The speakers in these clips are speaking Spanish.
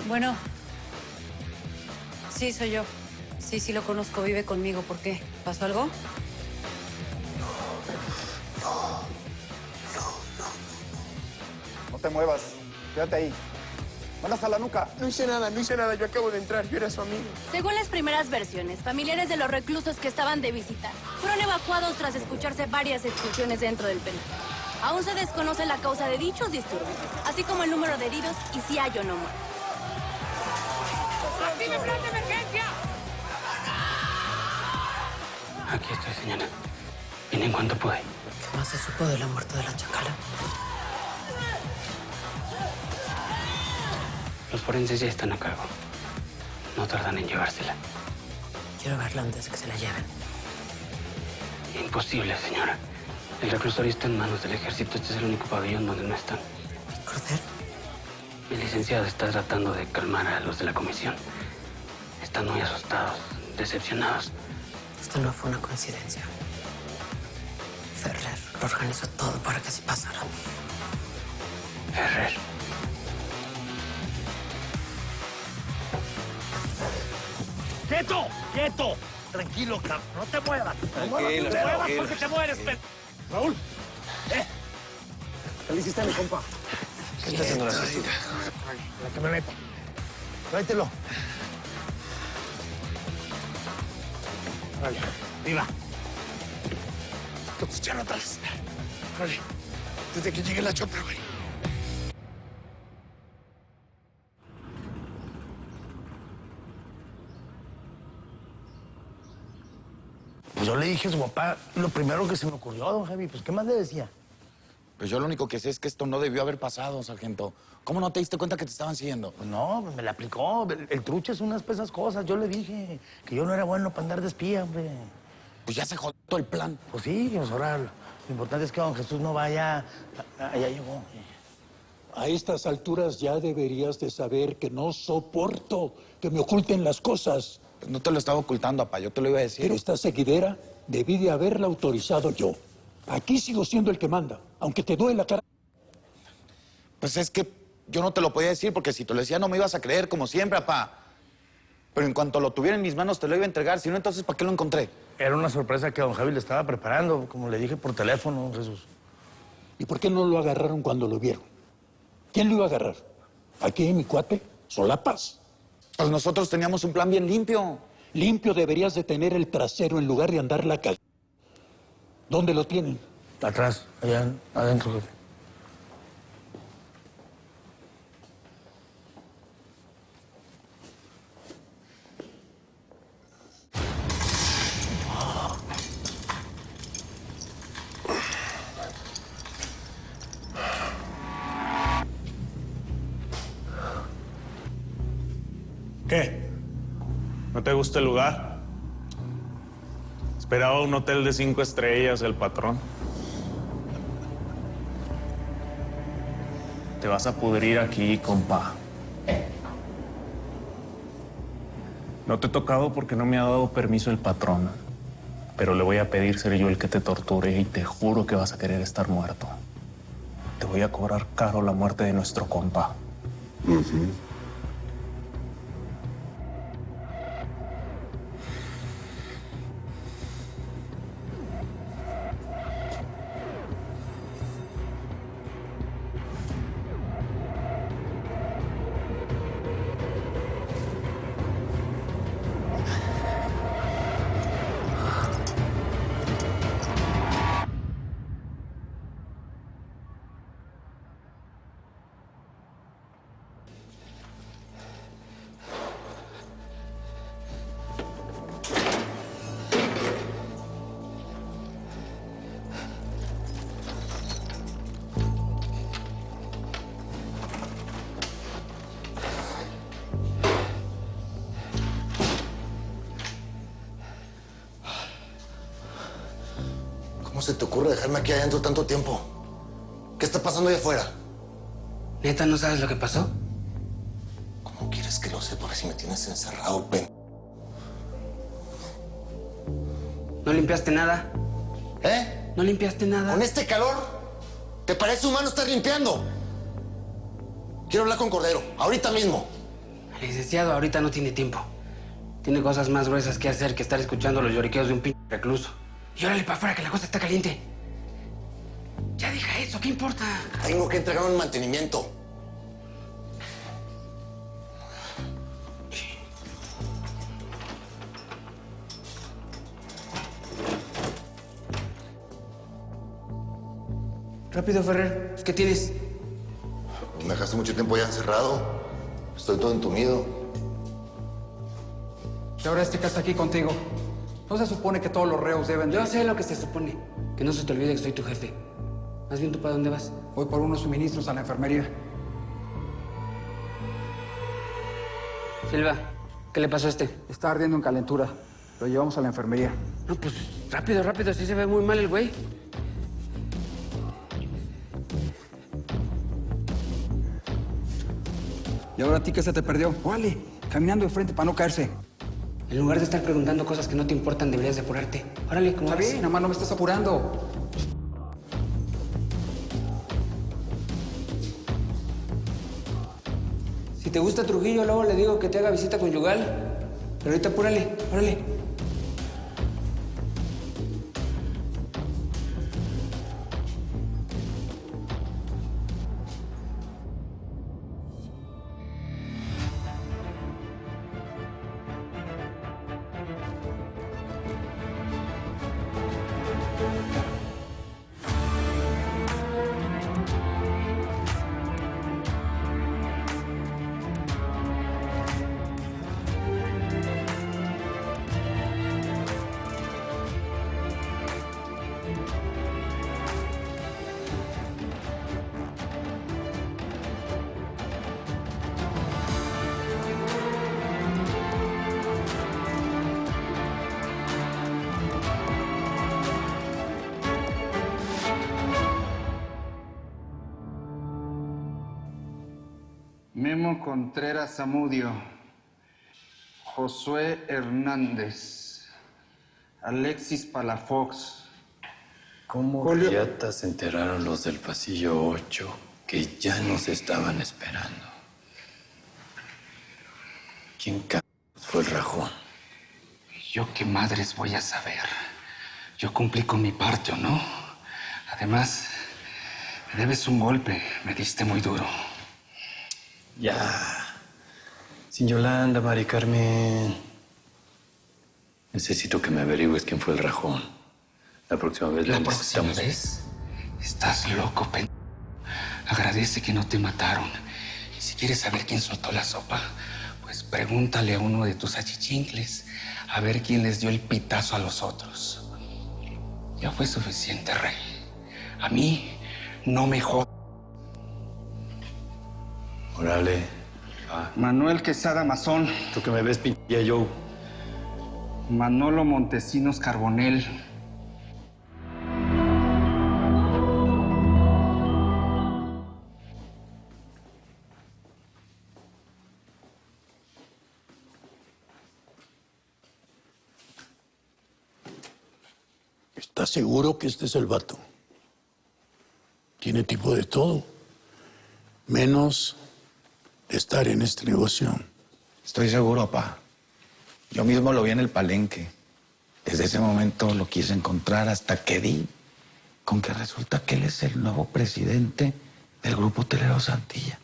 Bueno, sí, soy yo. Sí, lo conozco, vive conmigo. ¿Por qué? ¿Pasó algo? No te muevas. Quédate ahí. Manos a la nuca. No hice nada. Yo acabo de entrar. Yo era su amigo. Según las primeras versiones, familiares de los reclusos que estaban de visita fueron evacuados tras escucharse varias explosiones dentro del penal. Aún se desconoce la causa de dichos disturbios, así como el número de heridos y si hay o no muertos. ¡Active plan de emergencia! Aquí estoy, señora. Vine en cuanto pude. ¿Qué más se supo de la muerte de la chacala? Los forenses ya están a cargo. No tardan en llevársela. Quiero verla antes de que se la lleven. Imposible, señora. El reclusorio está en manos del ejército. Este es el único pabellón donde no están. ¿Y Cordero? El licenciado está tratando de calmar a los de la comisión. Están muy asustados, decepcionados. Esto no fue una coincidencia. Ferrer lo organizó todo para que así pasara. Ferrer. ¡Quieto! ¡Quieto! Tranquilo, cabrón. No te muevas. Tranquilo, No te muevas tranquilo. porque te mueres, Raúl. ¿Qué le hiciste a mi compa? ¿Qué está haciendo la asesina? La camioneta. Tráetelo. Vale. Viva. Entonces ya no tardes. Vale. Desde que llegue la chopper, güey. Pues yo le dije a su papá lo primero que se me ocurrió, don Javi. Pues, ¿qué más le decía? Pues yo lo único que sé es que esto no debió haber pasado, sargento. ¿Cómo no te diste cuenta que te estaban siguiendo? Pues no, pues me la aplicó. El truche es unas pesas cosas. Yo le dije que yo no era bueno para andar de espía, hombre. Pues ya se jodió todo el plan. Pues sí, pues ahora lo importante es que don Jesús no vaya... Ya llegó. A estas alturas ya deberías de saber que no soporto que me oculten las cosas. Pues no te lo estaba ocultando, papá. Yo te lo iba a decir. Pero esta seguidera debí de haberla autorizado yo. Aquí sigo siendo el que manda, aunque te duele la cara. Pues es que yo no te lo podía decir porque si te lo decía no me ibas a creer, como siempre, papá. Pero en cuanto lo tuviera en mis manos te lo iba a entregar. Si no, entonces, ¿para qué lo encontré? Era una sorpresa que don Javi le estaba preparando, como le dije por teléfono, don Jesús. ¿Y por qué no lo agarraron cuando lo vieron? ¿Quién lo iba a agarrar? ¿Aquí, mi cuate? ¿Solapas? Pues nosotros teníamos un plan bien limpio. Limpio deberías de tener el trasero en lugar de andar la calle. ¿Dónde lo tienen? Atrás, allá adentro, jefe. ¿Qué? ¿No te gusta el lugar? Esperaba un hotel de 5 estrellas, el patrón. Te vas a pudrir aquí, compa. No te he tocado porque no me ha dado permiso el patrón. Pero le voy a pedir ser yo el que te torture y te juro que vas a querer estar muerto. Te voy a cobrar caro la muerte de nuestro compa. ¿Cómo se te ocurre dejarme aquí adentro tanto tiempo? ¿Qué está pasando ahí afuera? ¿Neta no sabes lo que pasó? ¿Cómo quieres que lo sepa si me tienes encerrado, pen? ¿No limpiaste nada? ¿Eh? ¿No limpiaste nada? ¿Con este calor? ¿Te parece humano estar limpiando? Quiero hablar con Cordero, ahorita mismo. El licenciado ahorita no tiene tiempo. Tiene cosas más gruesas que hacer que estar escuchando los lloriqueos de un pinche recluso. Y órale para afuera que la cosa está caliente. Ya deja eso, ¿qué importa? Tengo que entregar un mantenimiento. Rápido, Ferrer. ¿Qué tienes? Me dejaste mucho tiempo ya encerrado. Estoy todo entumido. Y ahora este que está aquí contigo. ¿No se supone que todos los reos deben de...? Yo sé lo que se supone. Que no se te olvide que soy tu jefe. Más bien, ¿tú para dónde vas? Voy por unos suministros a la enfermería. Silva, ¿qué le pasó a este? Está ardiendo en calentura. Lo llevamos a la enfermería. No, pues rápido, rápido. Sí se ve muy mal el güey. ¿Y ahora a ti qué se te perdió? Órale, caminando de frente para no caerse. En lugar de estar preguntando cosas que no te importan, deberías de apurarte. Órale, ¿cómo Está vas? bien, nada más no me estás apurando. Si te gusta Trujillo, luego le digo que te haga visita conyugal. Pero ahorita apúrale, órale. Memo Contreras Zamudio, Josué Hernández, Alexis Palafox. ¿Cómo riata se enteraron los del pasillo 8 que ya nos estaban esperando? ¿Quién fue el rajón? ¿Yo qué madres voy a saber? Yo cumplí con mi parte, ¿o no? Además, me debes un golpe. Me diste muy duro. Ya. Sin Yolanda, Mari Carmen. Necesito que me averigües quién fue el rajón. La próxima vez ¿La próxima vez? Estás loco, Agradece que no te mataron. Y si quieres saber quién soltó la sopa, pues pregúntale a uno de tus achichincles a ver quién les dio el pitazo a los otros. Ya fue suficiente, Rey. A mí no me jodas. Órale. Manuel Quesada Mazón. Tú que me ves, pinche Joe. Manolo Montesinos Carbonell. ¿Estás seguro que este es el vato? Tiene tipo de todo, menos de estar en este negocio. Estoy seguro, papá. Yo mismo lo vi en el palenque. Desde ese momento lo quise encontrar hasta que di con que resulta que él es el nuevo presidente del Grupo Hotelero Santilla.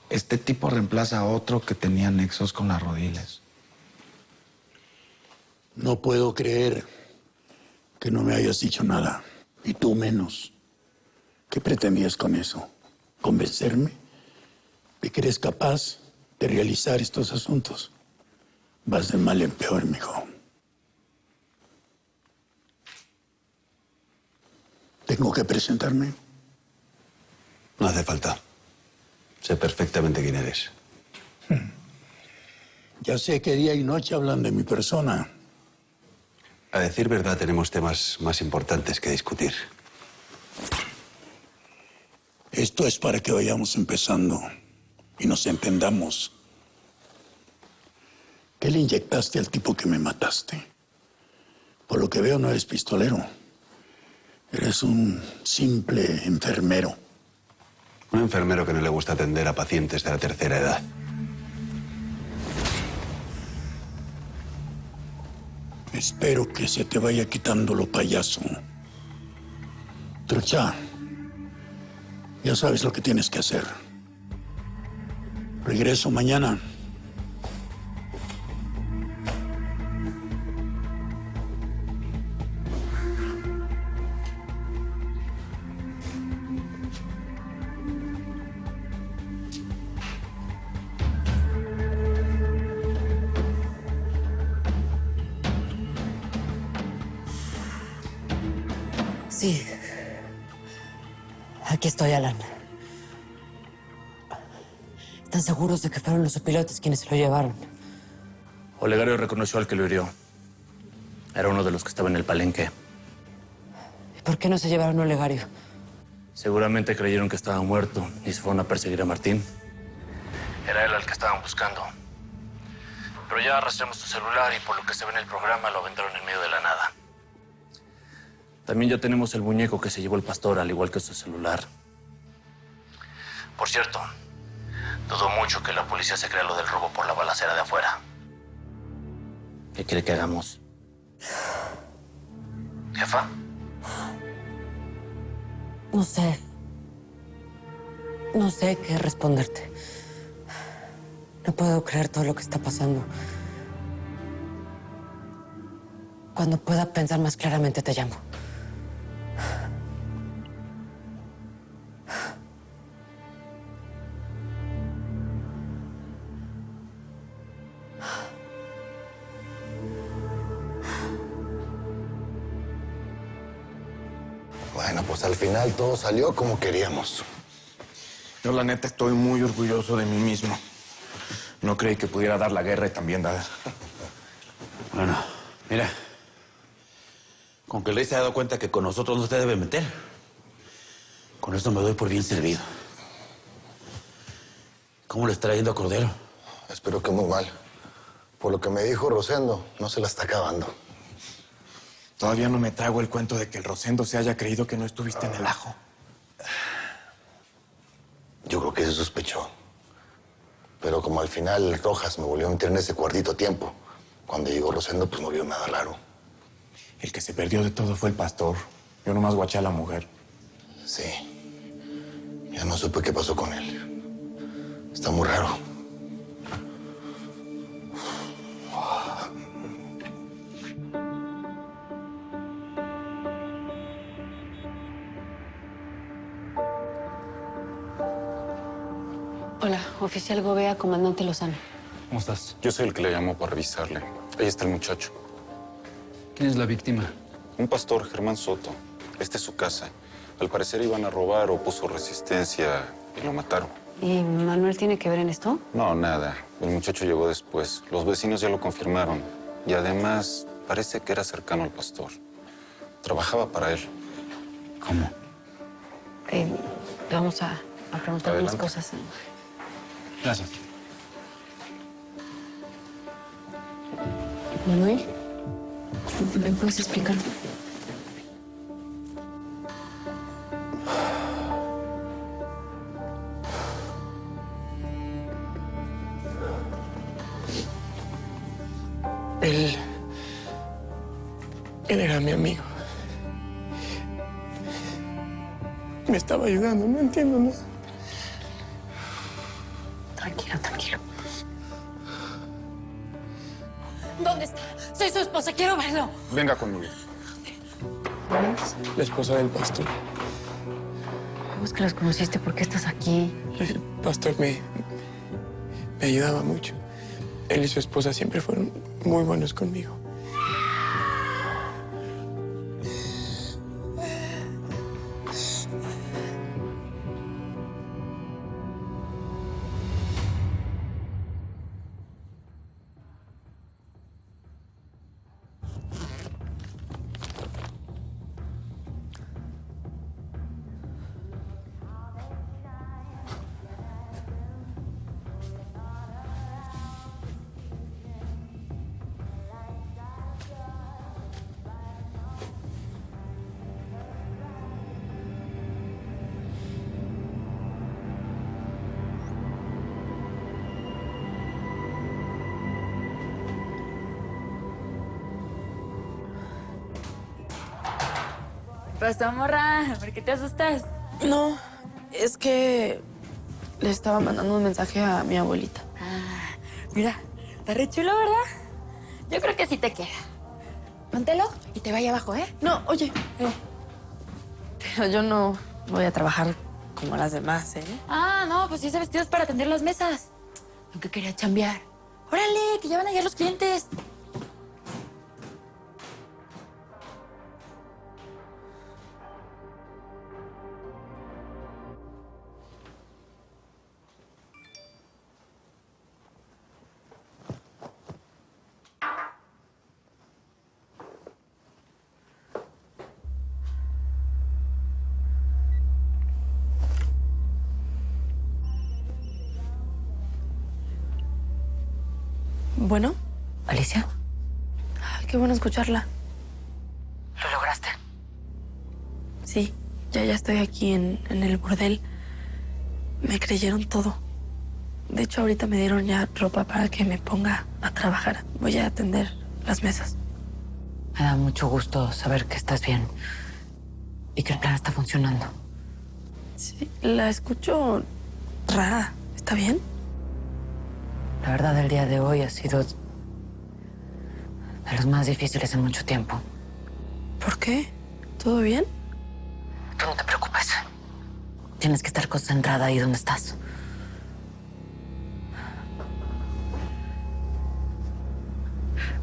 Este tipo reemplaza a otro que tenía nexos con las Rodiles. No puedo creer que no me hayas dicho nada. Y tú menos. ¿Qué pretendías con eso? ¿Convencerme de que eres capaz de realizar estos asuntos? Vas de mal en peor, mijo. ¿Tengo que presentarme? No hace falta. Sé perfectamente quién eres. Ya sé que día y noche hablan de mi persona. A decir verdad, tenemos temas más importantes que discutir. Esto es para que vayamos empezando y nos entendamos. ¿Qué le inyectaste al tipo que me mataste? Por lo que veo, no eres pistolero. Eres un simple enfermero. Un enfermero que no le gusta atender a pacientes de la tercera edad. Espero que se te vaya quitando lo payaso. Trucha, ya sabes lo que tienes que hacer. Regreso mañana. Sí. Aquí estoy, Alan. ¿Están seguros de que fueron los opilotes quienes se lo llevaron? Olegario reconoció al que lo hirió. Era uno de los que estaba en el palenque. ¿Y por qué no se llevaron a Olegario? Seguramente creyeron que estaba muerto y se fueron a perseguir a Martín. Era él al que estaban buscando. Pero ya arrastramos su celular y por lo que se ve en el programa lo aventaron en medio de la nada. También ya tenemos el muñeco que se llevó el pastor, al igual que su celular. Por cierto, dudo mucho que la policía se crea lo del robo por la balacera de afuera. ¿Qué quiere que hagamos? ¿Jefa? No sé. No sé qué responderte. No puedo creer todo lo que está pasando. Cuando pueda pensar más claramente, te llamo. Bueno, pues al final todo salió como queríamos. Yo la neta estoy muy orgulloso de mí mismo. No creí que pudiera dar la guerra y también dar. Bueno, mira. Con que el rey se ha dado cuenta que con nosotros no se debe meter. Con esto me doy por bien servido. ¿Cómo le está yendo a Cordero? Espero que muy mal. Por lo que me dijo Rosendo, no se la está acabando. Todavía no me trago el cuento de que el Rosendo se haya creído que no estuviste en el ajo. Yo creo que se sospechó. Pero como al final Rojas me volvió a meter en ese cuartito a tiempo, cuando llegó Rosendo, pues no vio nada raro. El que se perdió de todo fue el pastor. Yo nomás guaché a la mujer. Sí. Ya no supe qué pasó con él. Está muy raro. Hola, oficial Gobea, comandante Lozano. ¿Cómo estás? Yo soy el que le llamó para revisarle. Ahí está el muchacho. ¿Quién es la víctima? Un pastor, Germán Soto. Esta es su casa. Al parecer iban a robar o puso resistencia y lo mataron. ¿Y Manuel tiene que ver en esto? No, nada. El muchacho llegó después. Los vecinos ya lo confirmaron. Y además, parece que era cercano al pastor. Trabajaba para él. ¿Cómo? Vamos a preguntar unas Adelante. cosas. Gracias. Manuel, ¿me puedes explicar? Él era mi amigo. Me estaba ayudando, no entiendo nada. Tranquilo, tranquilo. ¿Dónde está? Soy su esposa, quiero verlo. Venga conmigo. La esposa del pastor. ¿Cómo es que los conociste? ¿Por qué estás aquí? El pastor me ayudaba mucho. Él y su esposa siempre fueron muy buenos conmigo. pasó, morra? ¿Por qué te asustas? No, es que le estaba mandando un mensaje a mi abuelita. Ah, mira, está re chulo, ¿verdad? Yo creo que sí te queda. Póntelo y te vaya abajo, ¿eh? No, oye. Pero yo no voy a trabajar como las demás, ¿eh? Ah, no, pues ese vestido es para atender las mesas. Aunque quería chambear. ¡Órale, que ya van a llegar los clientes! Bueno. ¿Alicia? Ay, qué bueno escucharla. ¿Lo lograste? Sí, ya estoy aquí en el burdel. Me creyeron todo. De hecho, ahorita me dieron ya ropa para que me ponga a trabajar. Voy a atender las mesas. Me da mucho gusto saber que estás bien y que el plan está funcionando. Sí, la escucho rara. ¿Está bien? La verdad, el día de hoy ha sido de los más difíciles en mucho tiempo. ¿Por qué? ¿Todo bien? Tú no te preocupes. Tienes que estar concentrada ahí donde estás.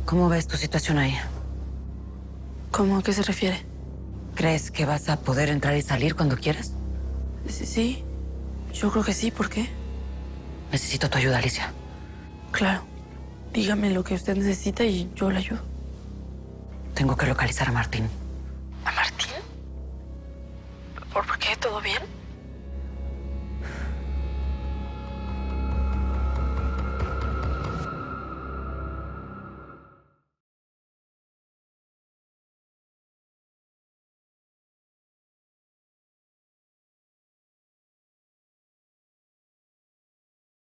¿Cómo ves tu situación ahí? ¿Cómo? ¿A qué se refiere? ¿Crees que vas a poder entrar y salir cuando quieras? Sí, yo creo que sí. ¿Por qué? Necesito tu ayuda, Alicia. Claro. Dígame lo que usted necesita y yo le ayudo. Tengo que localizar a Martín. ¿A Martín? ¿Por qué? ¿Todo bien?